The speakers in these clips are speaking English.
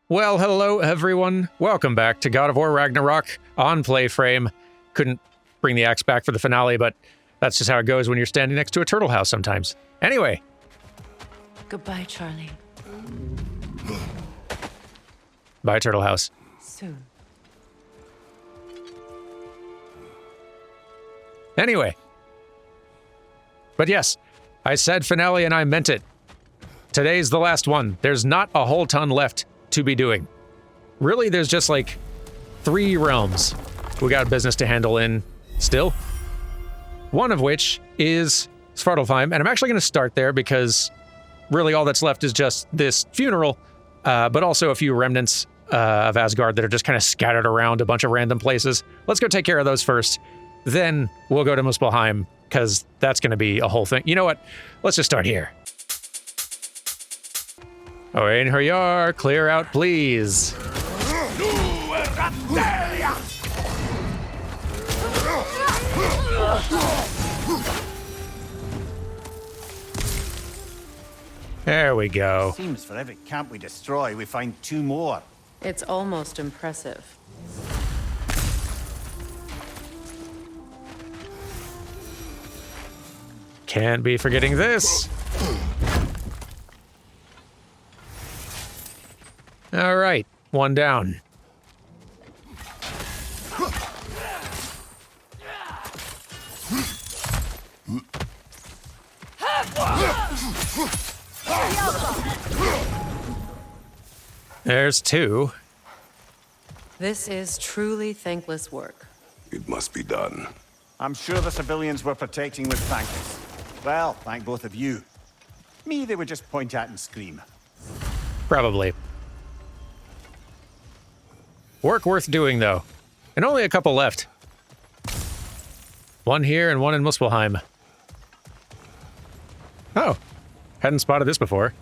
Well, hello everyone. Welcome back to God of War Ragnarok on PlayFrame. Couldn't bring the axe back for the finale, but that's just how it goes when you're standing next to a turtle house sometimes. Anyway. Goodbye, Charlie. Bye, turtle house. Soon. Anyway. But yes, I said finale and I meant it. Today's the last one. There's not a whole ton left to be doing. Really, there's just like 3 realms we got business to handle in still. One of which is Svartalfheim, and I'm actually going to start there because really all that's left is just this funeral, but also a few remnants of Asgard that are just kind of scattered around a bunch of random places. Let's go take care of those first. Then we'll go to Muspelheim, because that's going to be a whole thing. You know what? Let's just start here. Oh, and here you are. Clear out, please. There we go. Seems for every camp we destroy, we find 2 more. It's almost impressive. Can't be forgetting this. All right, 1 down. There's 2. This is truly thankless work. It must be done. I'm sure the civilians we're protecting would thank us. Well, thank both of you. Me, they would just point at and scream. Probably. Work worth doing, though. And only a couple left. 1 here and 1 in Muspelheim. Oh, hadn't spotted this before.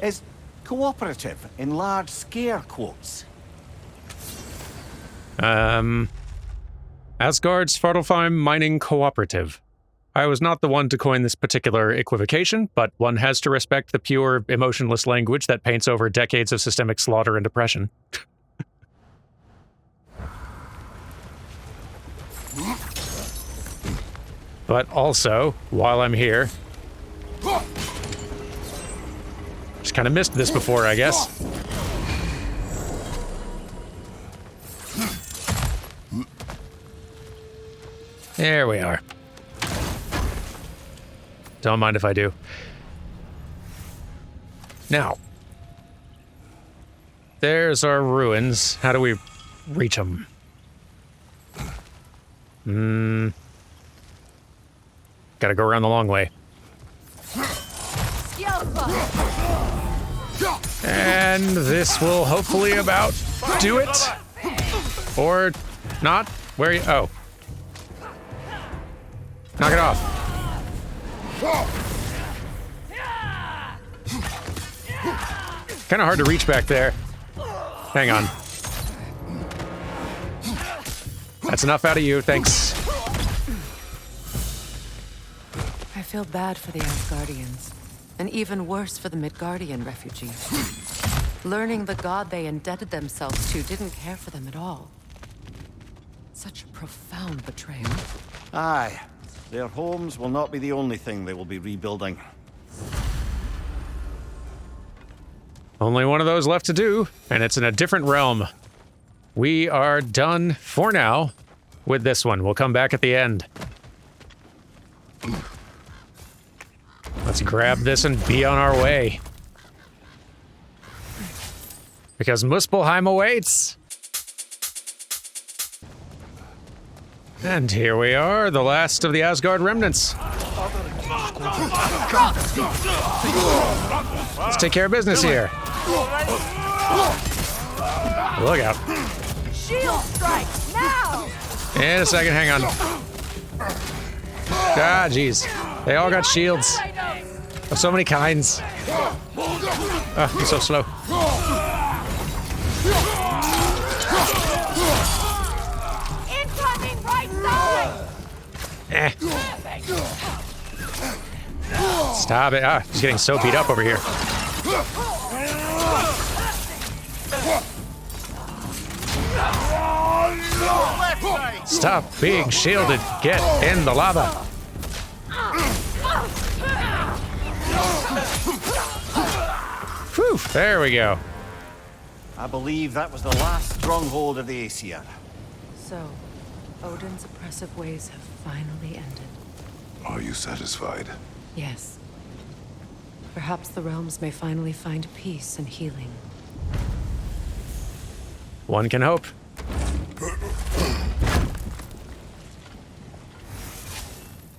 Is cooperative in large scare quotes? Asgard's Svartalfheim Mining Cooperative. I was not the one to coin this particular equivocation, but one has to respect the pure, emotionless language that paints over decades of systemic slaughter and oppression. But also, while I'm here... Just kind of missed this before, I guess. There we are. Don't mind if I do. Now, there's our ruins. How do we reach them? Gotta go around the long way. And this will hopefully about do it. Or not. Where are you? Oh. Knock it off. Kind of hard to reach back there. Hang on. That's enough out of you, thanks. I feel bad for the Asgardians, and even worse for the Midgardian refugees. Learning the god they indebted themselves to didn't care for them at all. Such a profound betrayal. Aye. Their homes will not be the only thing they will be rebuilding. Only one of those left to do, and it's in a different realm. We are done for now with this one. We'll come back at the end. Let's grab this and be on our way. Because Muspelheim awaits! And here we are, the last of the Asgard remnants. Let's take care of business here. Look out. Shield strike, now! In a second, hang on. Ah, jeez. They all got shields. Of so many kinds. Ah, I'm so slow. Incoming right side! Stop it. Ah, he's getting so beat up over here. Stop being shielded. Get in the lava. Whew, there we go. I believe that was the last stronghold of the Aesir. So, Odin's oppressive ways have finally ended. Are you satisfied? Yes. Perhaps the realms may finally find peace and healing. One can hope.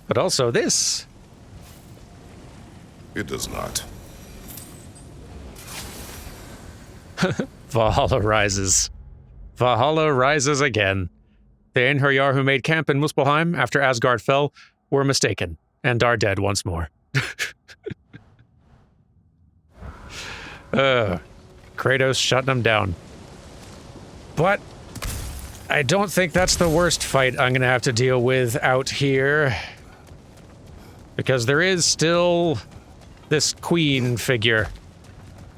But also this. It does not. Valhalla rises. Valhalla rises again. The Einherjar who made camp in Muspelheim after Asgard fell were mistaken and are dead once more. Kratos shutting them down. But I don't think that's the worst fight I'm going to have to deal with out here. Because there is still this queen figure.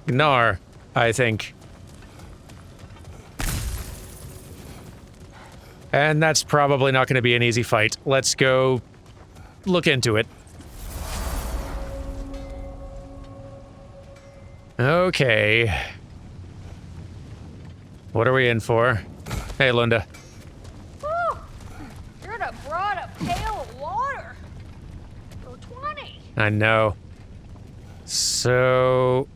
Gnar, I think. And that's probably not going to be an easy fight. Let's go look into it. Okay. What are we in for? Hey, Linda. Whew. Should have brought a pail of water. For 20. I know. So...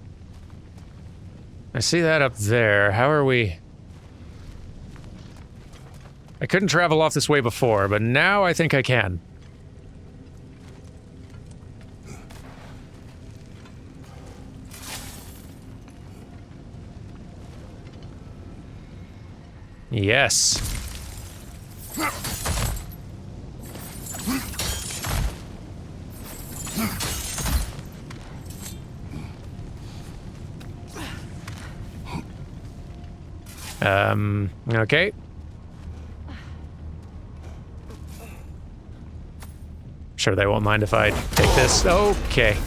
I see that up there. How are we... I couldn't travel off this way before, but now I think I can. Yes. Okay. Sure they won't mind if I take this. Okay.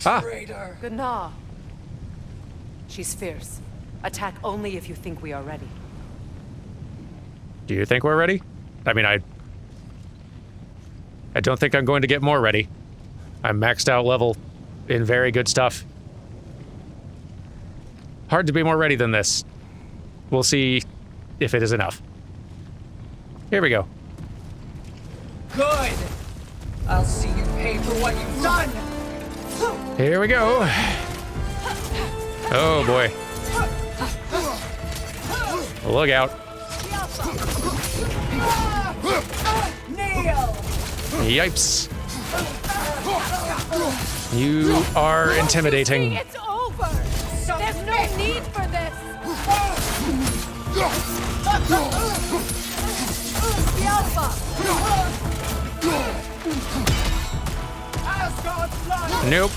Ah. Gnar. She's fierce. Attack only if you think we are ready. Do you think we're ready? I mean, I don't think I'm going to get more ready. I'm maxed out level in very good stuff. Hard to be more ready than this. We'll see if it is enough. Here we go. Good! I'll see you pay for what you've done! Here we go. Oh boy. Look out. Kneel! Yipes. You are intimidating. It's over! There's no need for this! Nope.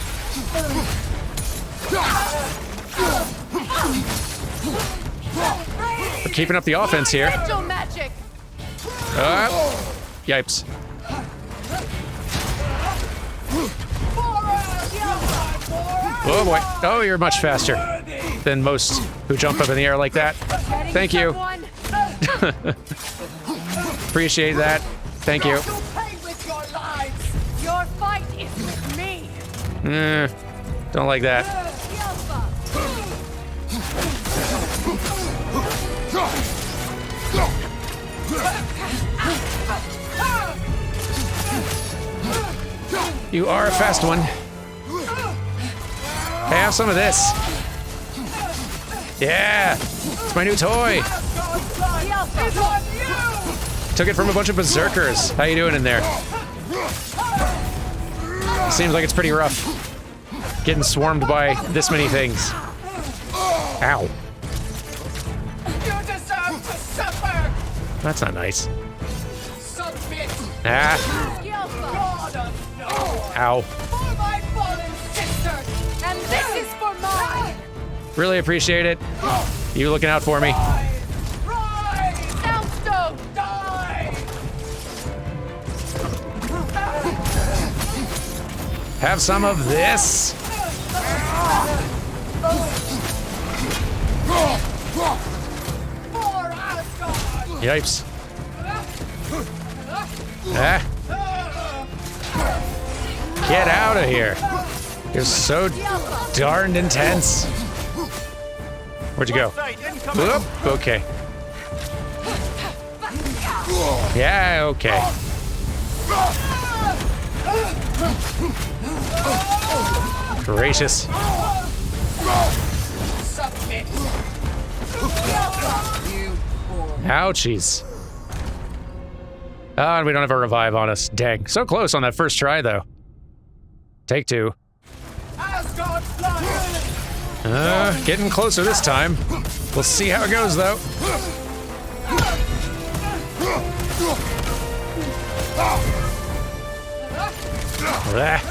We're keeping up the offense here. Angel magic! Yipes. Oh boy. Oh, you're much faster than most who jump up in the air like that. Thank you. Appreciate that. Thank you. Your fight is with me! Don't like that. You are a fast one. Have some of this. Yeah, it's my new toy. Took it from a bunch of berserkers. How you doing in there? Seems like it's pretty rough. Getting swarmed by this many things. Ow. You deserve to suffer! That's not nice. Submit! Ah. God of no! Ow. For my fallen sister! And this is for mine! Really appreciate it. You looking out for me. Rise! Soundstone! Die! Have some of this. Yipes. Ah. Get out of here. You're so darned intense. Where'd you go? Whoop, okay. Yeah, okay. Gracious. Submit. You poor. Ouchies. Oh, and we don't have a revive on us. Dang. So close on that first try, though. Take 2. Getting closer this time. We'll see how it goes, though.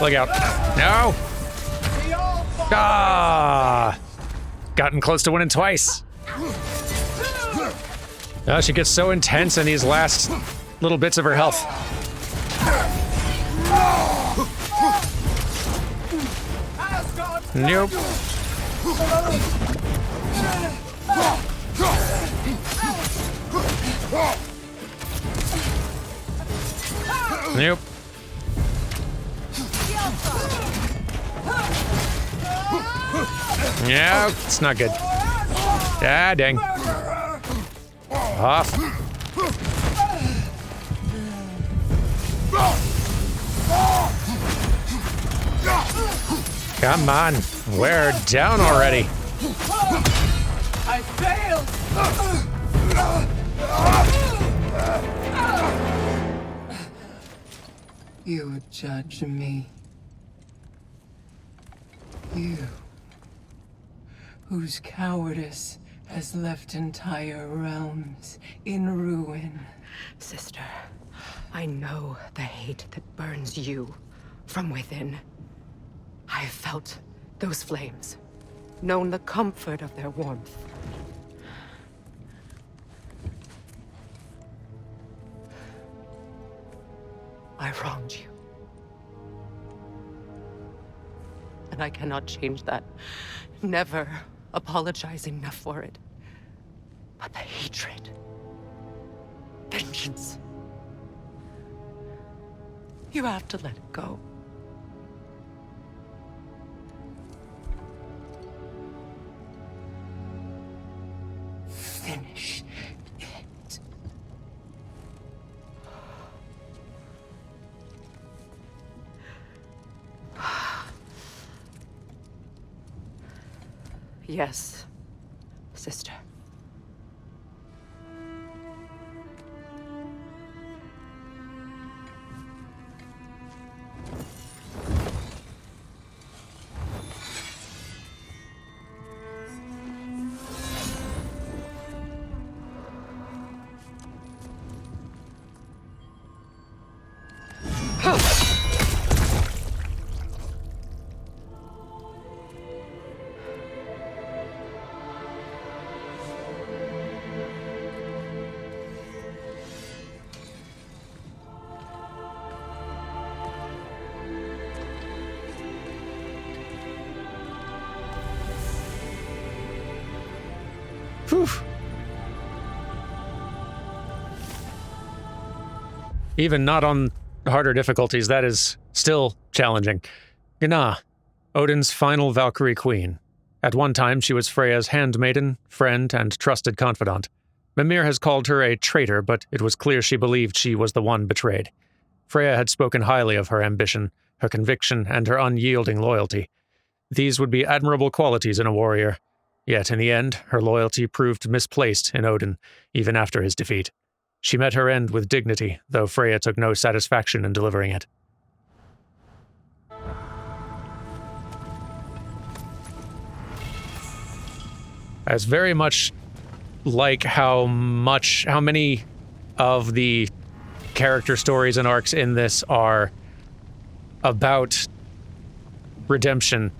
Look out. No! Ah! Gotten close to winning twice. Oh, she gets so intense in these last little bits of her health. Nope. Nope. Yeah, it's not good. Ah, dang. Off. Come on, we're down already. I failed. You judge me. You, whose cowardice has left entire realms in ruin. Sister, I know the hate that burns you from within. I've felt those flames, known the comfort of their warmth. I wronged you. And I cannot change that. Never apologize enough for it. But the hatred, vengeance, you have to let it go. Finish it. Yes, sister. Whew. Even not on harder difficulties, that is still challenging. Gná, Odin's final Valkyrie queen. At one time, she was Freya's handmaiden, friend, and trusted confidant. Mimir has called her a traitor, but it was clear she believed she was the one betrayed. Freya had spoken highly of her ambition, her conviction, and her unyielding loyalty. These would be admirable qualities in a warrior. Yet, in the end, her loyalty proved misplaced in Odin, even after his defeat. She met her end with dignity, though Freya took no satisfaction in delivering it. I was very much like how many of the character stories and arcs in this are about redemption.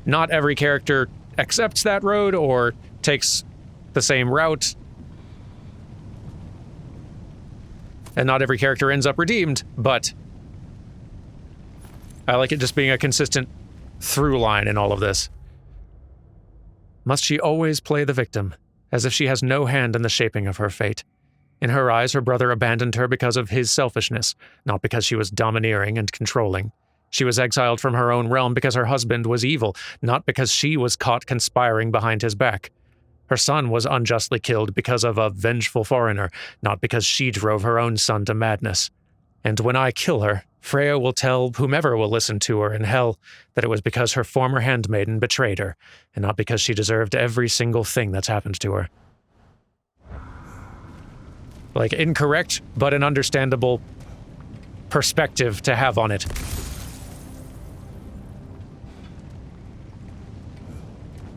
Not every character accepts that road or takes the same route. And not every character ends up redeemed, but I like it just being a consistent through line in all of this. Must she always play the victim, as if she has no hand in the shaping of her fate? In her eyes, her brother abandoned her because of his selfishness, not because she was domineering and controlling. She was exiled from her own realm because her husband was evil, not because she was caught conspiring behind his back. Her son was unjustly killed because of a vengeful foreigner, not because she drove her own son to madness. And when I kill her, Freya will tell whomever will listen to her in hell that it was because her former handmaiden betrayed her, and not because she deserved every single thing that's happened to her. Like, incorrect, but an understandable perspective to have on it.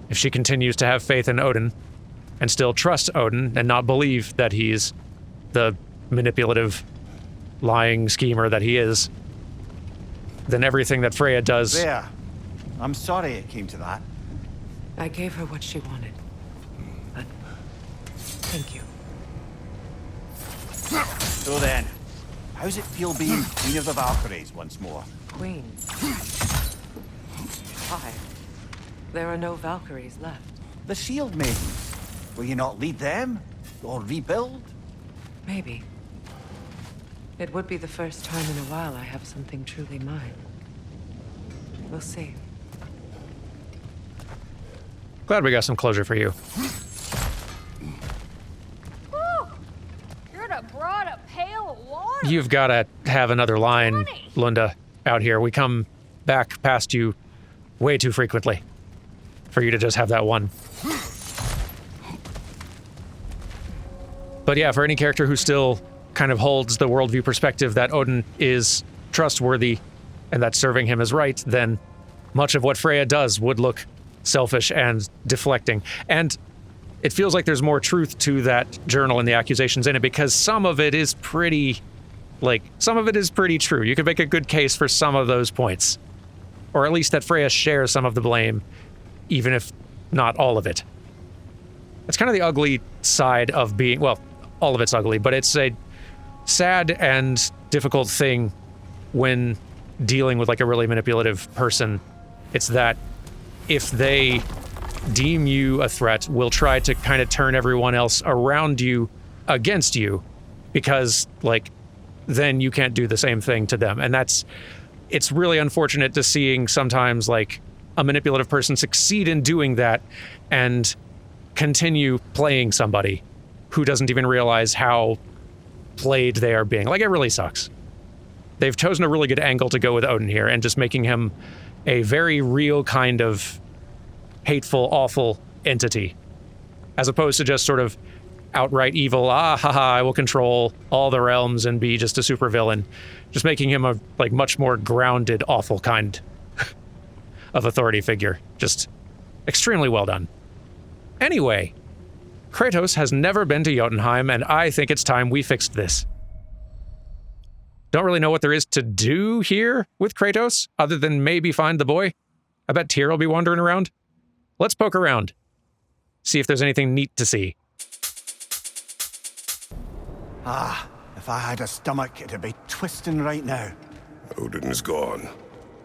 If she continues to have faith in Odin, and still trust Odin, and not believe that he's the manipulative, lying schemer that he is, then everything that Freya does... There. I'm sorry it came to that. I gave her what she wanted. But thank you. So then, how's it feel being Queen of the Valkyries once more? Queen. Why? There are no Valkyries left. The Shield Maidens. Will you not lead them? Or rebuild? Maybe. It would be the first time in a while I have something truly mine. We'll see. Glad we got some closure for you. Woo! Gerda brought a pail of water. You've got to have another line, Lunda, out here. We come back past you way too frequently for you to just have that one. But yeah, for any character who still kind of holds the worldview perspective that Odin is trustworthy and that serving him is right, then much of what Freya does would look selfish and deflecting. And it feels like there's more truth to that journal and the accusations in it, because some of it is pretty true. You could make a good case for some of those points. Or at least that Freya shares some of the blame, even if not all of it. It's kind of the ugly side of being, well, all of it's ugly, but it's a sad and difficult thing when dealing with like a really manipulative person. It's that if they deem you a threat, will try to kind of turn everyone else around you against you, because like then you can't do the same thing to them. And it's really unfortunate to seeing sometimes like a manipulative person succeed in doing that and continue playing somebody who doesn't even realize how played they are being. Like, it really sucks. They've chosen a really good angle to go with Odin here, and just making him a very real kind of hateful, awful entity, as opposed to just sort of outright evil, I will control all the realms and be just a supervillain. Just making him a like much more grounded, awful kind of authority figure. Just extremely well done. Anyway, Kratos has never been to Jotunheim, and I think it's time we fixed this. Don't really know what there is to do here with Kratos, other than maybe find the boy. I bet Tyr will be wandering around. Let's poke around. See if there's anything neat to see. If I had a stomach, it'd be twisting right now. Odin is gone.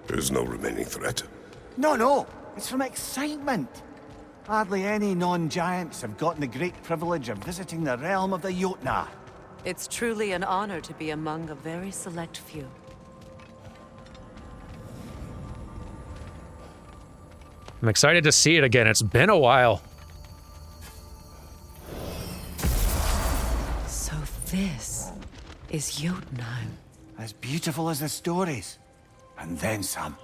There's no remaining threat. No, it's from excitement. Hardly any non-giants have gotten the great privilege of visiting the realm of the Jotnar. It's truly an honor to be among a very select few. I'm excited to see it again. It's been a while. So this is Jotunheim. As beautiful as the stories. And then some.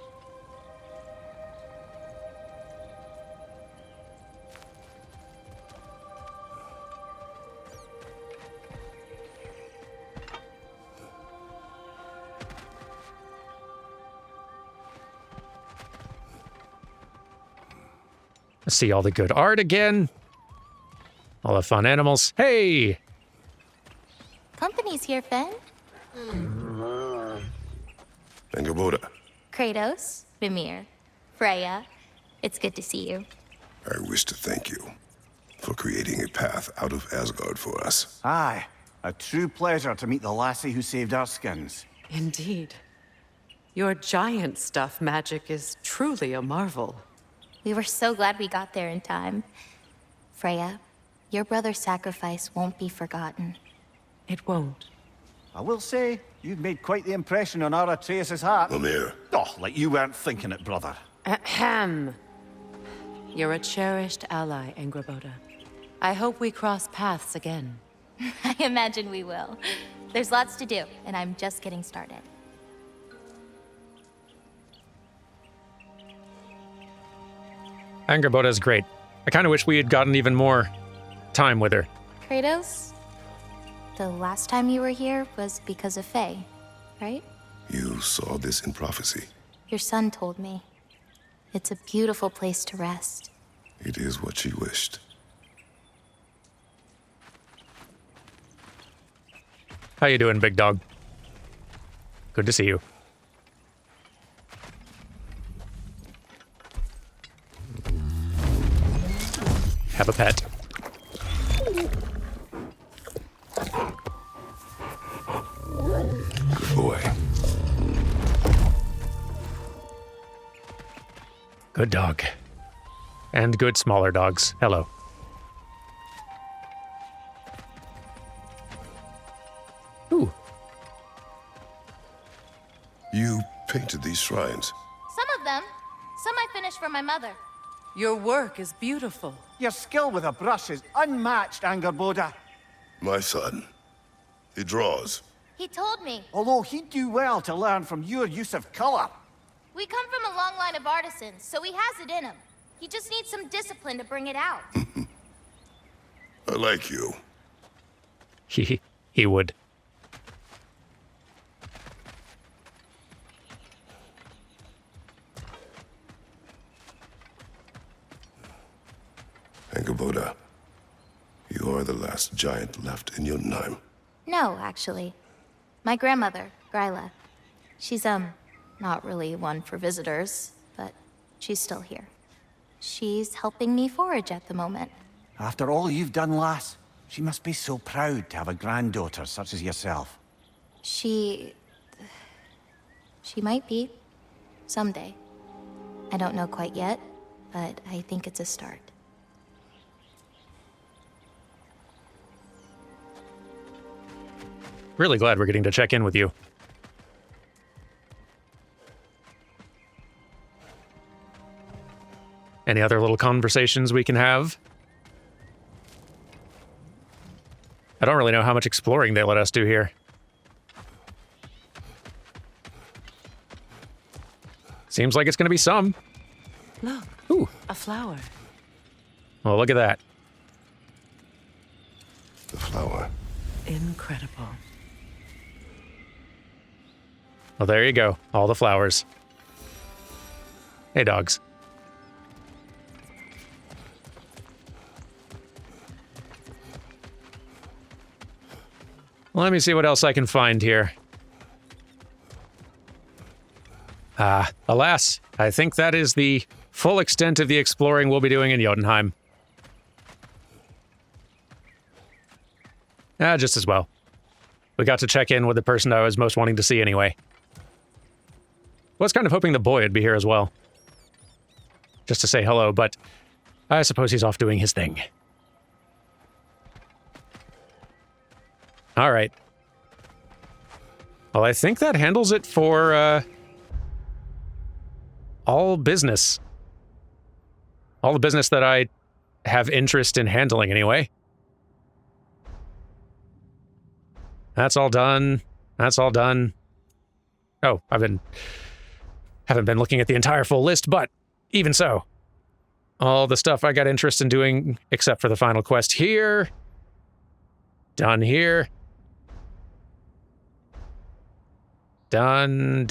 See all the good art again. All the fun animals. Hey! Company's here, Finn. Angerboda, Kratos, Mimir, Freya. It's good to see you. I wish to thank you for creating a path out of Asgard for us. Aye, a true pleasure to meet the lassie who saved our skins. Indeed. Your giant stuff magic is truly a marvel. We were so glad we got there in time. Freya, your brother's sacrifice won't be forgotten. It won't. I will say, you've made quite the impression on our Atreus' heart. Mimir, Oh, like you weren't thinking it, brother. Ahem. You're a cherished ally, Angrboda. I hope we cross paths again. I imagine we will. There's lots to do, and I'm just getting started. Angrboda is great. I kind of wish we had gotten even more time with her. Kratos, the last time you were here was because of Faye, right? you saw this in prophecy. Your son told me. It's a beautiful place to rest. It is what she wished. How you doing, big dog? Good to see you. Have a pet. Good boy. Good dog. And good smaller dogs. Hello. Ooh. You painted these shrines. Some of them. Some I finished for my mother. Your work is beautiful. Your skill with a brush is unmatched, Angrboda. My son. He draws. He told me. Although he'd do well to learn from your use of color. We come from a long line of artisans, so he has it in him. He just needs some discipline to bring it out. I like you. He would. Angrboda, you are the last giant left in Jotunheim. No, actually. My grandmother, Gryla. She's, not really one for visitors, but she's still here. She's helping me forage at the moment. After all you've done, lass, she must be so proud to have a granddaughter such as yourself. She might be. Someday. I don't know quite yet, but I think it's a start. Really glad we're getting to check in with you. Any other little conversations we can have? I don't really know how much exploring they let us do here. Seems like it's going to be some. Look, Ooh. a flower. Well, look at that. The flower. Incredible. Well, there you go. All the flowers. Hey, dogs. Let me see what else I can find here. Alas, I think that is the full extent of the exploring we'll be doing in Jotunheim. Just as well. We got to check in with the person I was most wanting to see anyway. Was kind of hoping the boy would be here as well. Just to say hello, but I suppose he's off doing his thing. All right. Well, I think that handles it for all business. All the business that I have interest in handling anyway. That's all done. That's all done. Oh, haven't been looking at the entire full list, but even so, all the stuff I got interest in doing, except for the final quest here, done here, done.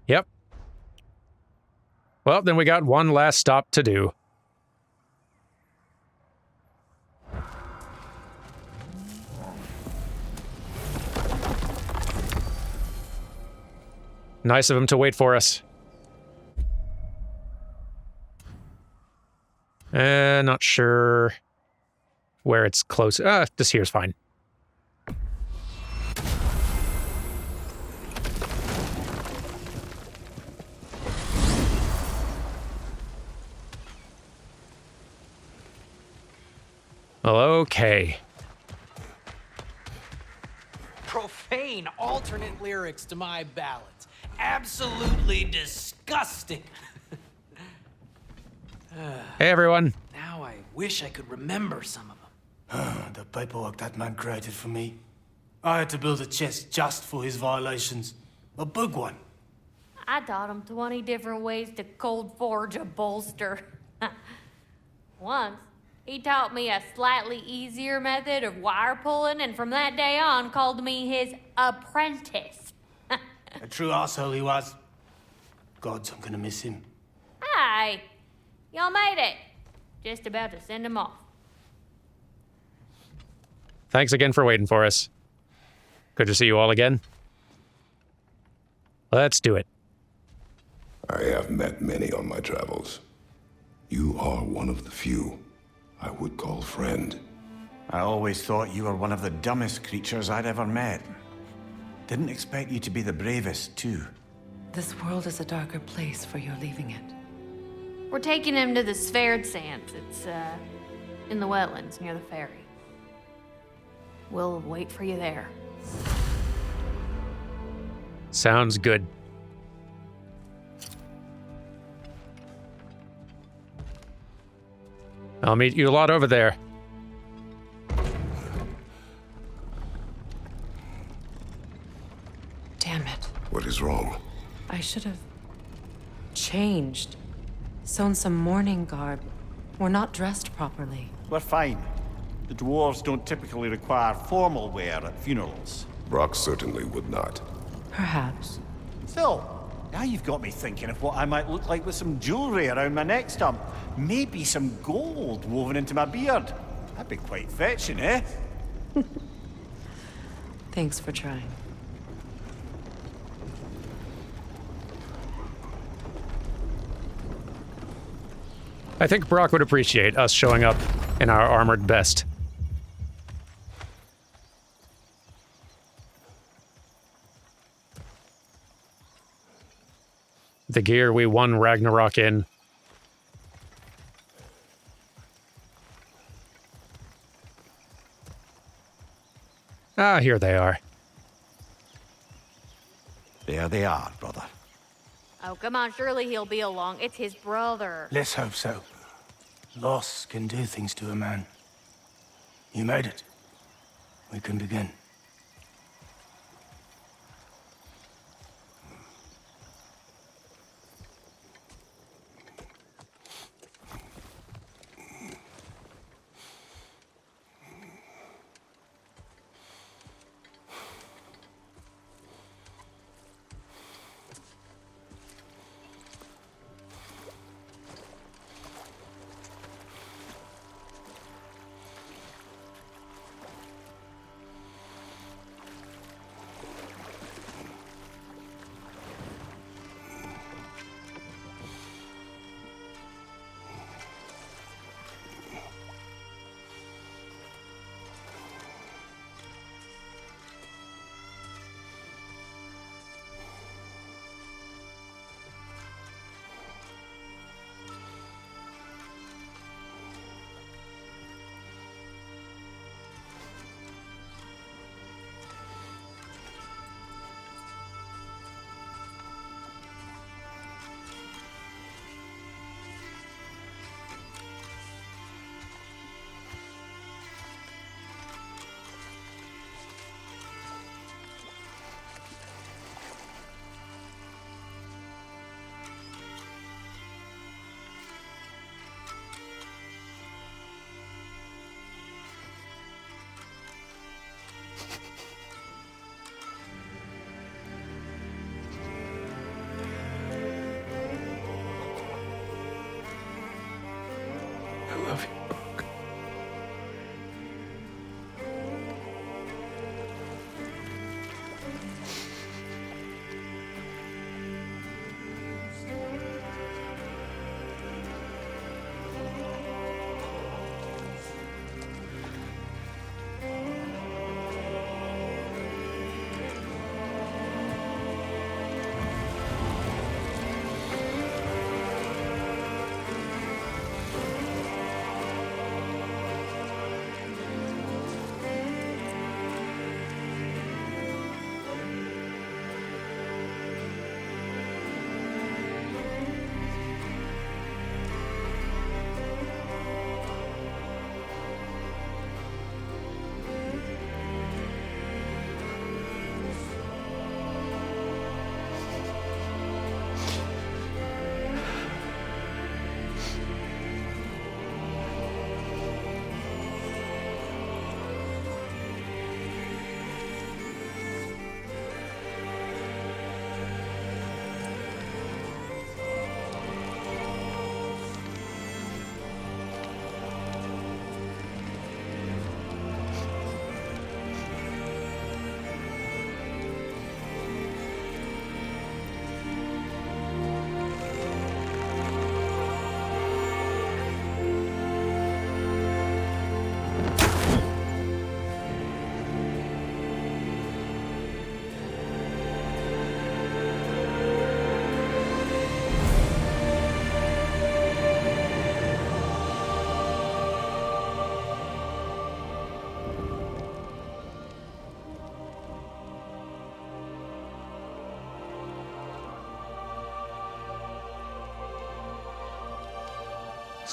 Yep. Well, then we got one last stop to do. Nice of him to wait for us. Not sure where it's close. This here's fine. Well, okay. Profane alternate lyrics to my ballads. Absolutely disgusting. Hey, everyone. Now I wish I could remember some of them. The paperwork that man created for me. I had to build a chest just for his violations. A big one. I taught him 20 different ways to cold forge a bolster. Once, he taught me a slightly easier method of wire pulling, and from that day on called me his apprentice. A true asshole he was. Gods, I'm gonna miss him. Hi, y'all made it. Just about to send him off. Thanks again for waiting for us. Good to see you all again. Let's do it. I have met many on my travels. You are one of the few I would call friend. I always thought you were one of the dumbest creatures I'd ever met. Didn't expect you to be the bravest, too. This world is a darker place for your leaving it. We're taking him to the Sverd Sands. It's, in the wetlands near the ferry. We'll wait for you there. Sounds good. I'll meet you a lot over there. Damn it. What is wrong? I should have changed. Sewn some mourning garb. We're not dressed properly. We're fine. The dwarves don't typically require formal wear at funerals. Brock certainly would not. Perhaps. Still, now you've got me thinking of what I might look like with some jewelry around my neck stump. Maybe some gold woven into my beard. That'd be quite fetching, eh? Thanks for trying. I think Brock would appreciate us showing up in our armored best. The gear we won Ragnarok in. Ah, here they are. There they are, brother. Oh, come on, surely he'll be along. It's his brother. Let's hope so. Loss can do things to a man. You made it. We can begin. I love you, Brock.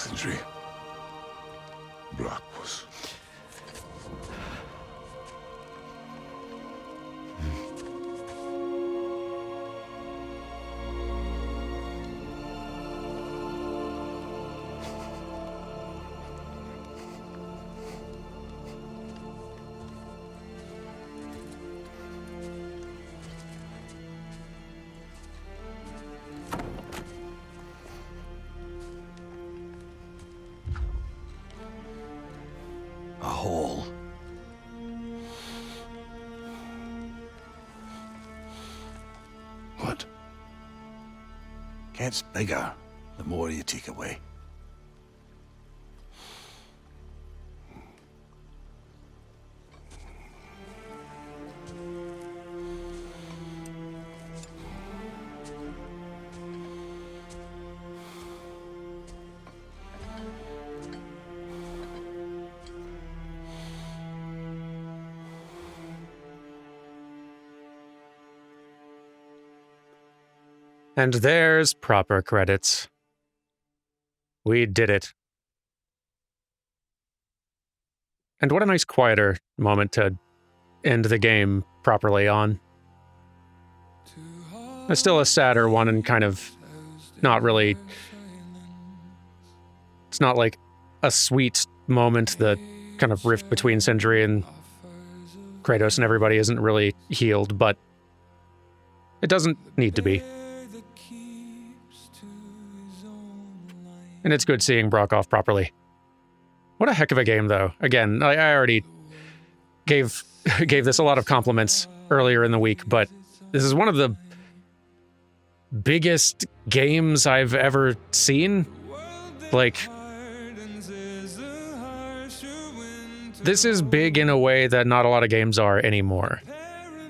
Sindri. Blackpuss. A hole. What? Gets bigger the more you take away. And there's proper credits. We did it. And what a nice quieter moment to end the game properly on. It's still a sadder one and kind of not really... It's not like a sweet moment. The kind of rift between Sindri and Kratos and everybody isn't really healed, but it doesn't need to be. And it's good seeing Brock off properly. What a heck of a game, though. Again, I already gave this a lot of compliments earlier in the week, but this is one of the biggest games I've ever seen. Like, this is big in a way that not a lot of games are anymore.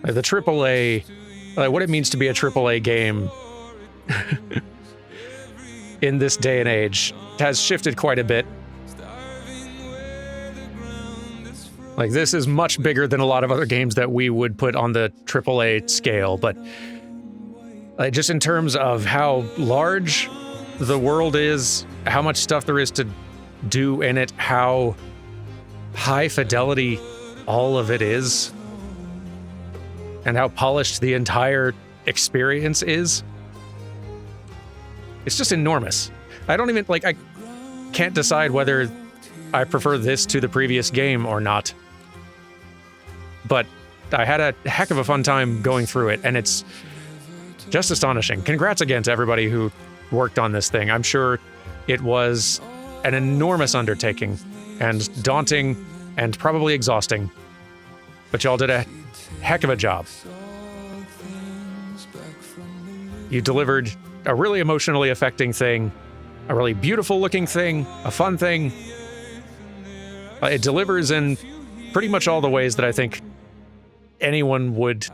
Like the AAA, like what it means to be a AAA game in this day and age has shifted quite a bit. Like, this is much bigger than a lot of other games that we would put on the AAA scale, but just in terms of how large the world is, how much stuff there is to do in it, how high fidelity all of it is, and how polished the entire experience is. It's just enormous. I don't even, I can't decide whether I prefer this to the previous game or not. But I had a heck of a fun time going through it, and it's just astonishing. Congrats again to everybody who worked on this thing. I'm sure it was an enormous undertaking, and daunting, and probably exhausting. But y'all did a heck of a job. You delivered a really emotionally affecting thing, a really beautiful looking thing, a fun thing. It delivers in pretty much all the ways that I think anyone would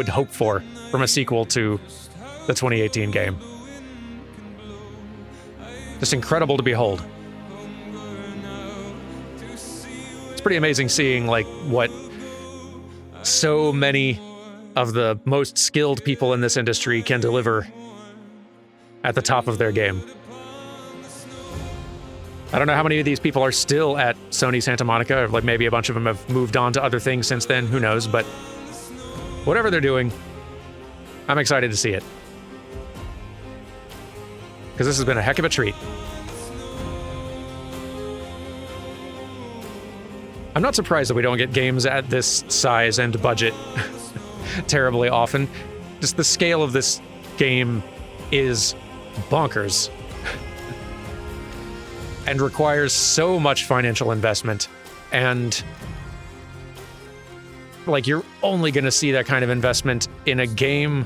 hope for from a sequel to the 2018 game. Just incredible to behold. It's pretty amazing seeing what so many of the most skilled people in this industry can deliver at the top of their game. I don't know how many of these people are still at Sony Santa Monica, maybe a bunch of them have moved on to other things since then, who knows, but whatever they're doing, I'm excited to see it. Because this has been a heck of a treat. I'm not surprised that we don't get games at this size and budget terribly often. Just the scale of this game is bonkers and requires so much financial investment, and you're only going to see that kind of investment in a game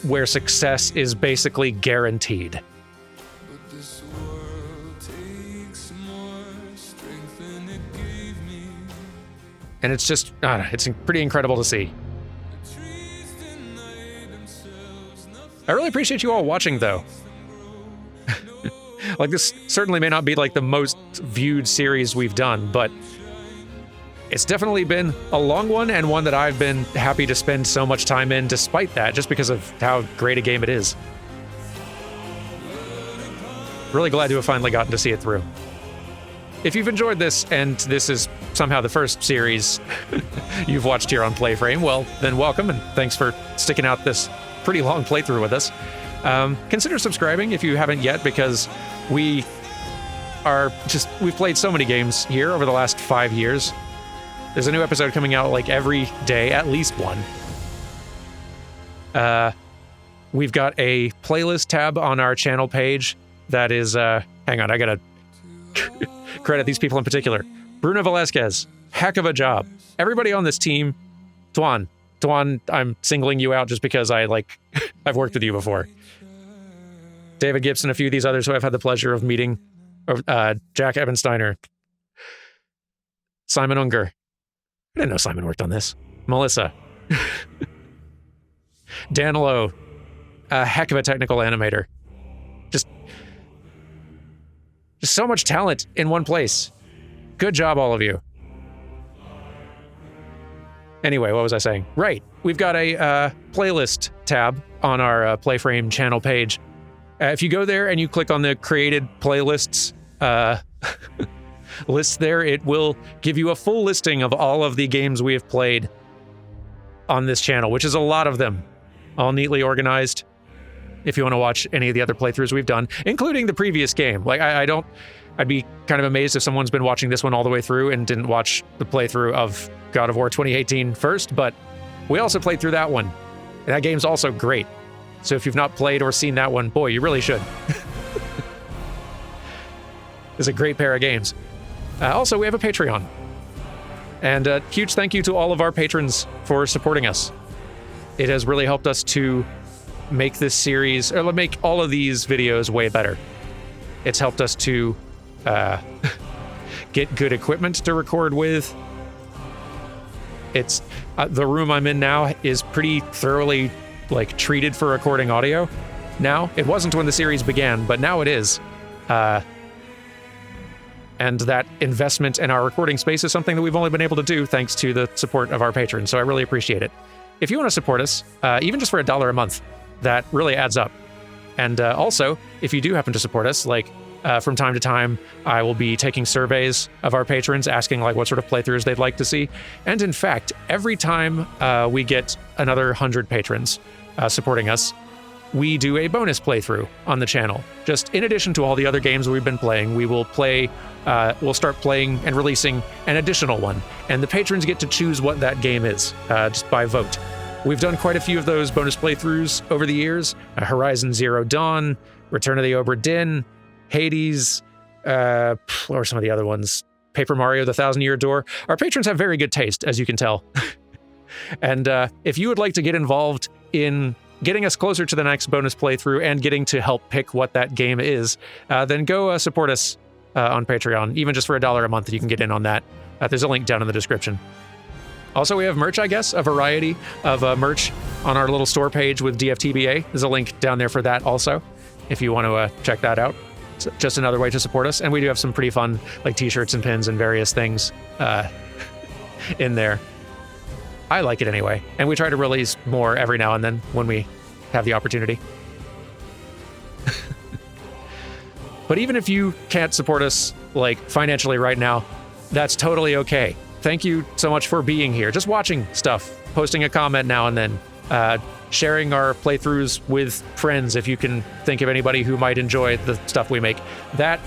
where success is basically guaranteed. And it's just, it's pretty incredible to see. I really appreciate you all watching, though. This certainly may not be the most viewed series we've done, but it's definitely been a long one, and one that I've been happy to spend so much time in despite that, just because of how great a game it is. really glad to have finally gotten to see it through. If you've enjoyed this, and this is somehow the first series you've watched here on PlayFrame, well, then welcome, and thanks for sticking out this pretty long playthrough with us. Consider subscribing if you haven't yet, because we've played so many games here over the last 5 years. There's a new episode coming out like every day, at least one. We've got a playlist tab on our channel page that is, hang on, I gotta credit these people in particular. Bruno Velasquez, heck of a job. Everybody on this team, Tuan, I'm singling you out just because I've worked with you before. David Gibson, a few of these others who I've had the pleasure of meeting, Jack Ebensteiner, Simon Unger. I didn't know Simon worked on this. Melissa. Danilo, a heck of a technical animator. Just so much talent in one place. Good job, all of you. Anyway, what was I saying? Right, we've got a playlist tab on our PlayFrame channel page. If you go there and you click on the created playlists list there, it will give you a full listing of all of the games we have played on this channel, which is a lot of them, all neatly organized. If you want to watch any of the other playthroughs we've done, including the previous game. Like, I'd be kind of amazed if someone's been watching this one all the way through and didn't watch the playthrough of God of War 2018 first, but we also played through that one. And that game's also great. So if you've not played or seen that one, boy, you really should. It's a great pair of games. Also, we have a Patreon. And a huge thank you to all of our patrons for supporting us. It has really helped us to make this series, or make all of these videos way better. It's helped us to get good equipment to record with. It's the room I'm in now is pretty thoroughly treated for recording audio now. It wasn't when the series began, but now it is. And that investment in our recording space is something that we've only been able to do thanks to the support of our patrons, so I really appreciate it. If you want to support us, even just for $1 a month, that really adds up. And also, if you do happen to support us, from time to time, I will be taking surveys of our patrons, asking what sort of playthroughs they'd like to see. And in fact, every time we get another 100 patrons supporting us, we do a bonus playthrough on the channel. Just in addition to all the other games we've been playing, we will we'll start playing and releasing an additional one. And the patrons get to choose what that game is, just by vote. We've done quite a few of those bonus playthroughs over the years. Horizon Zero Dawn, Return of the Obra Dinn, Hades, what are some of the other ones? Paper Mario, The Thousand Year Door. Our patrons have very good taste, as you can tell. And if you would like to get involved in getting us closer to the next bonus playthrough and getting to help pick what that game is, then go support us on Patreon. Even just for $1 a month, you can get in on that. There's a link down in the description. Also, we have merch, I guess, a variety of merch on our little store page with DFTBA. There's a link down there for that also, if you want to check that out. It's just another way to support us. And we do have some pretty fun, t-shirts and pins and various things in there. I like it anyway. And we try to release more every now and then when we have the opportunity. But even if you can't support us, financially right now, that's totally okay. Thank you so much for being here. Just watching stuff, posting a comment now and then, sharing our playthroughs with friends if you can think of anybody who might enjoy the stuff we make. That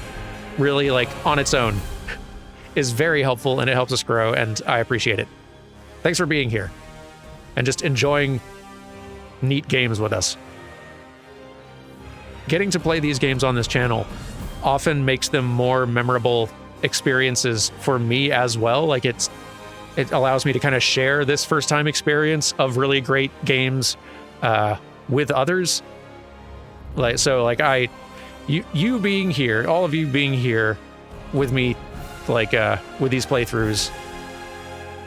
really, on its own, is very helpful and it helps us grow, and I appreciate it. Thanks for being here and just enjoying neat games with us. Getting to play these games on this channel often makes them more memorable experiences for me as well. It allows me to kind of share this first-time experience of really great games with others. You being here, all of you being here with me, with these playthroughs,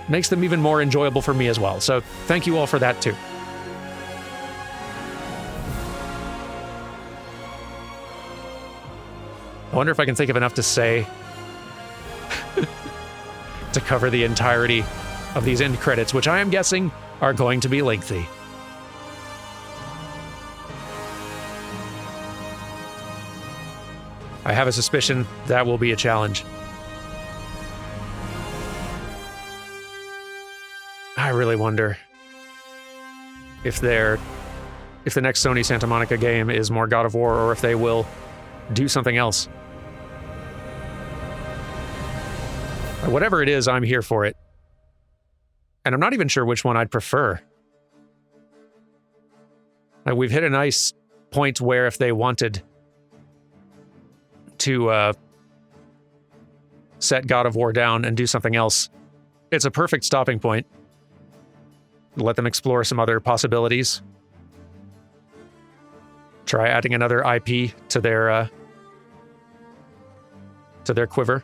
makes them even more enjoyable for me as well. So thank you all for that too. I wonder if I can think of enough to say to cover the entirety of these end credits, which I am guessing are going to be lengthy. I have a suspicion that will be a challenge. I really wonder if the next Sony Santa Monica game is more God of War, or if they will do something else. Whatever it is, I'm here for it. And I'm not even sure which one I'd prefer. We've hit a nice point where if they wanted to set God of War down and do something else, it's a perfect stopping point. Let them explore some other possibilities. Try adding another IP to their quiver.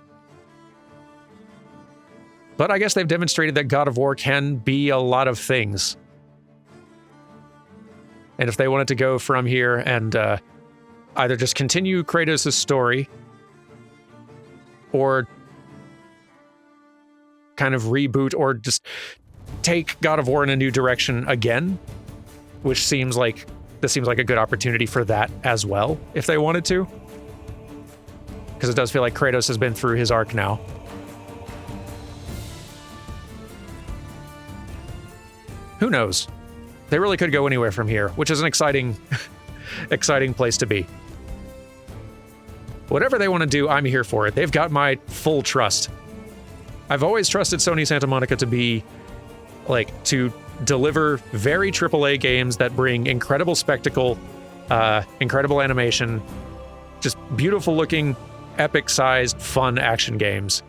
But I guess they've demonstrated that God of War can be a lot of things. And if they wanted to go from here and either just continue Kratos' story or kind of reboot or just take God of War in a new direction again, which seems like a good opportunity for that as well, if they wanted to. Because it does feel like Kratos has been through his arc now. Who knows? They really could go anywhere from here, which is an exciting place to be. Whatever they want to do, I'm here for it. They've got my full trust. I've always trusted Sony Santa Monica to deliver very AAA games that bring incredible spectacle, incredible animation, just beautiful looking, epic sized, fun action games.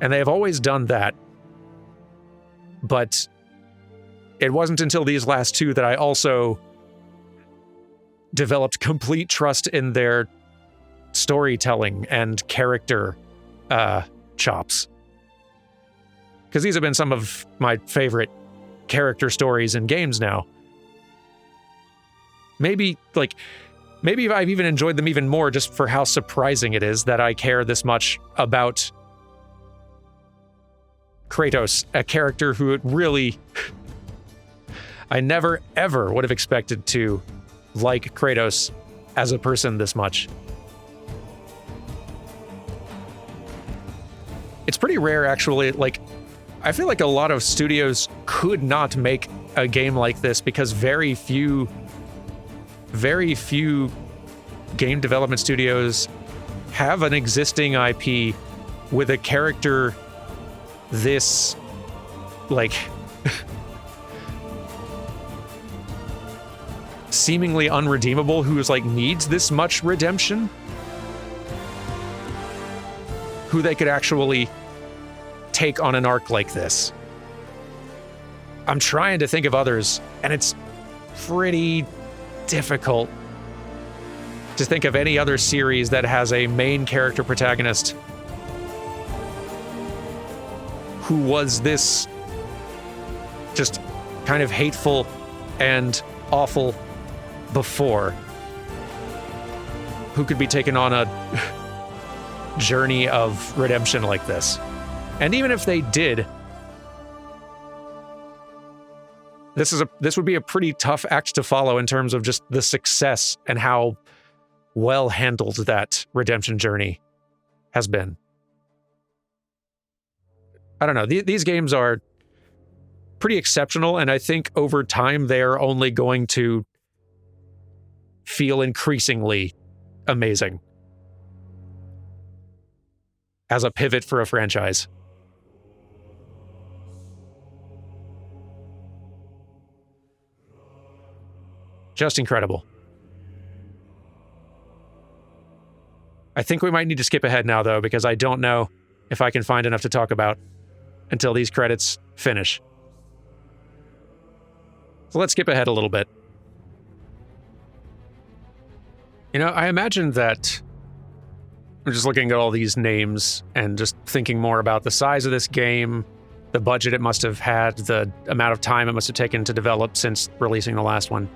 And they have always done that. But it wasn't until these last two that I also developed complete trust in their storytelling and character chops. Because these have been some of my favorite character stories in games now. Maybe I've even enjoyed them even more just for how surprising it is that I care this much about Kratos, a character who really... I never, ever would have expected to like Kratos as a person this much. It's pretty rare, actually. I feel like a lot of studios could not make a game like this because very few game development studios have an existing IP with a character this, seemingly unredeemable, who's needs this much redemption, who they could actually take on an arc like this. I'm trying to think of others, and it's pretty difficult to think of any other series that has a main character protagonist who was this just kind of hateful and awful before, who could be taken on a journey of redemption like this. And even if they did, this would be a pretty tough act to follow in terms of just the success and how well handled that redemption journey has been. I don't know. These games are pretty exceptional, and I think over time they are only going to feel increasingly amazing as a pivot for a franchise. Just incredible. I think we might need to skip ahead now, though, because I don't know if I can find enough to talk about until these credits finish. So let's skip ahead a little bit. I imagine that I'm just looking at all these names and just thinking more about the size of this game, the budget it must have had, the amount of time it must have taken to develop since releasing the last one.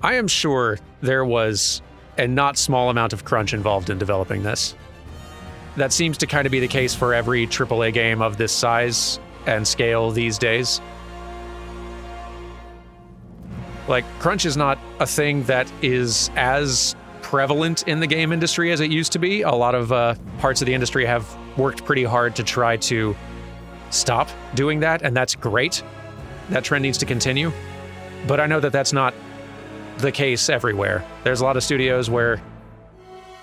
I am sure there was a not small amount of crunch involved in developing this. That seems to kind of be the case for every AAA game of this size and scale these days. Crunch is not a thing that is as prevalent in the game industry as it used to be. A lot of parts of the industry have worked pretty hard to try to stop doing that, and that's great. That trend needs to continue. But I know that that's not the case everywhere. There's a lot of studios where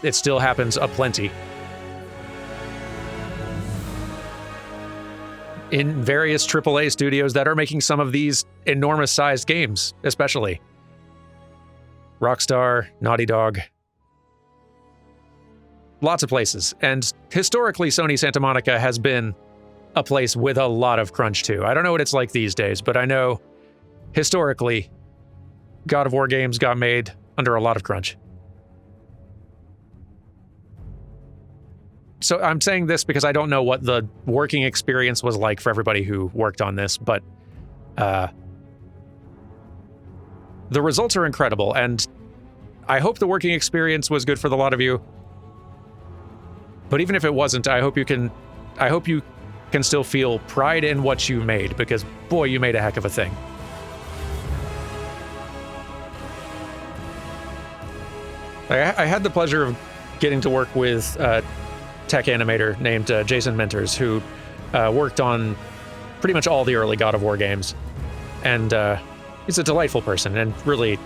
it still happens aplenty. In various AAA studios that are making some of these enormous-sized games, especially. Rockstar, Naughty Dog. Lots of places. And historically, Sony Santa Monica has been a place with a lot of crunch, too. I don't know what it's like these days, but I know historically, God of War games got made under a lot of crunch. So I'm saying this because I don't know what the working experience was like for everybody who worked on this, but the results are incredible, and I hope the working experience was good for the lot of you. But even if it wasn't, I hope you can still feel pride in what you made, because boy, you made a heck of a thing. I had the pleasure of getting to work with a tech animator named Jason Menters, who worked on pretty much all the early God of War games. And he's a delightful person and really,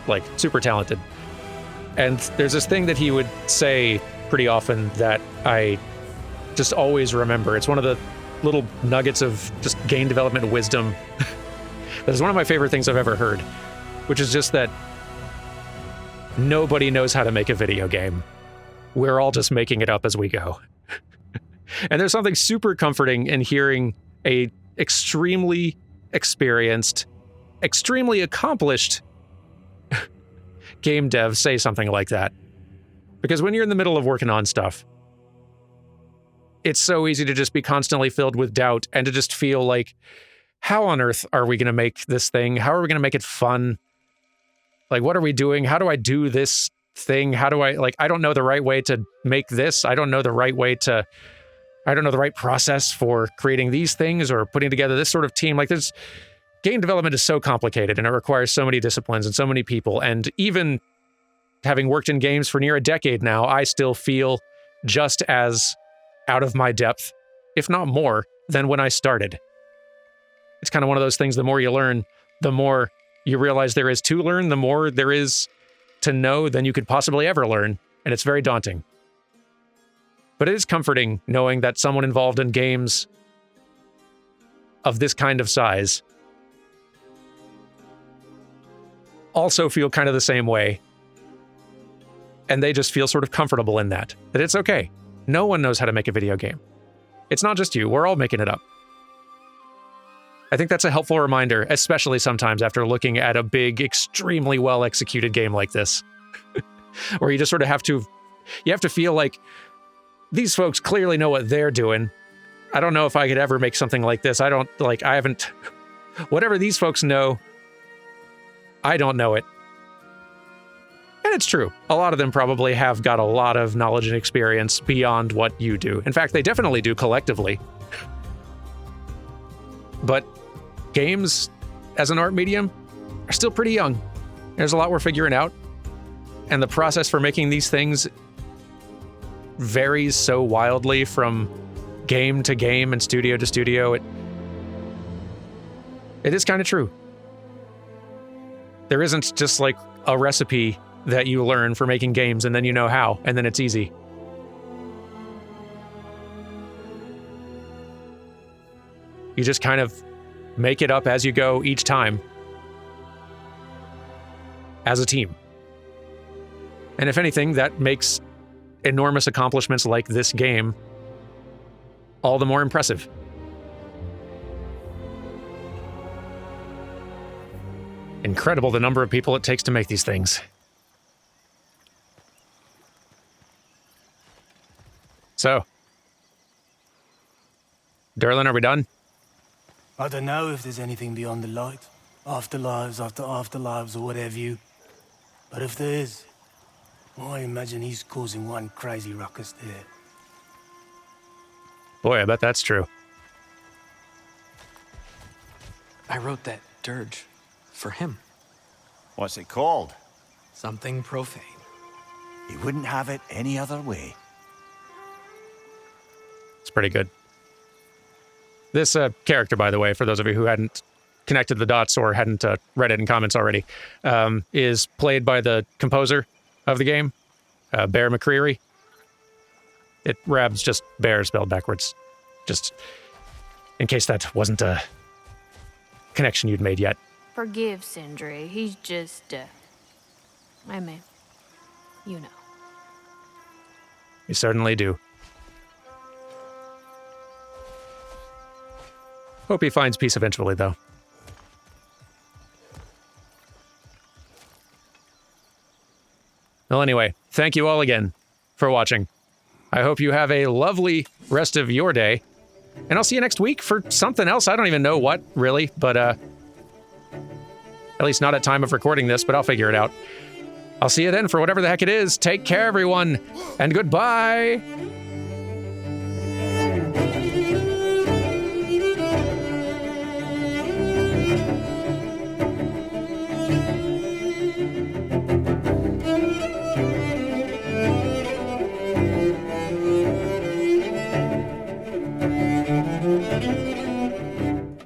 like, super talented. And there's this thing that he would say pretty often that I just always remember. It's one of the little nuggets of just game development wisdom that is one of my favorite things I've ever heard, which is just that nobody knows how to make a video game. We're all just making it up as we go. And there's something super comforting in hearing a extremely experienced, extremely accomplished game dev say something like that. Because when you're in the middle of working on stuff, it's so easy to just be constantly filled with doubt and to just feel like, how on earth are we going to make this thing? How are we going to make it fun? Like, what are we doing? How do I do this thing? How do I don't know the right way to make this. I don't know the right process for creating these things or putting together this sort of team. Like, this game development is so complicated and it requires so many disciplines and so many people. And even having worked in games for near a decade now, I still feel just as out of my depth, if not more, than when I started. It's kind of one of those things, the more you learn, the more you realize there is to learn, the more there is to know than you could possibly ever learn, and it's very daunting. But it is comforting knowing that someone involved in games of this kind of size also feel kind of the same way, and they just feel sort of comfortable in that it's okay. No one knows how to make a video game. It's not just you, we're all making it up. I think that's a helpful reminder, especially sometimes after looking at a big, extremely well-executed game like this, where you just sort of have to feel like these folks clearly know what they're doing. I don't know if I could ever make something like this. Whatever these folks know, I don't know it. And it's true. A lot of them probably have got a lot of knowledge and experience beyond what you do. In fact, they definitely do collectively. But games, as an art medium, are still pretty young. There's a lot we're figuring out. And the process for making these things varies so wildly from game to game and studio to studio. It is kind of true. There isn't just like a recipe that you learn for making games and then you know how, and then it's easy. You just kind of make it up as you go each time as a team. And if anything, that makes enormous accomplishments like this game all the more impressive. Incredible the number of people it takes to make these things. So, Derlin, are we done? I don't know if there's anything beyond the light. Afterlives after afterlives or whatever you. But if there is, I imagine he's causing one crazy ruckus there. Boy, I bet that's true. I wrote that dirge for him. What's it called? Something profane. He wouldn't have it any other way. It's pretty good. This character, by the way, for those of you who hadn't connected the dots or hadn't read it in comments already, is played by the composer of the game, Bear McCreary. Rab's just bear spelled backwards. Just in case that wasn't a connection you'd made yet. Forgive Sindri. He's just, I mean, you know. You certainly do. Hope he finds peace eventually, though. Well, anyway, thank you all again for watching. I hope you have a lovely rest of your day. And I'll see you next week for something else. I don't even know what, really, but at least not at time of recording this, but I'll figure it out. I'll see you then for whatever the heck it is. Take care, everyone, and goodbye!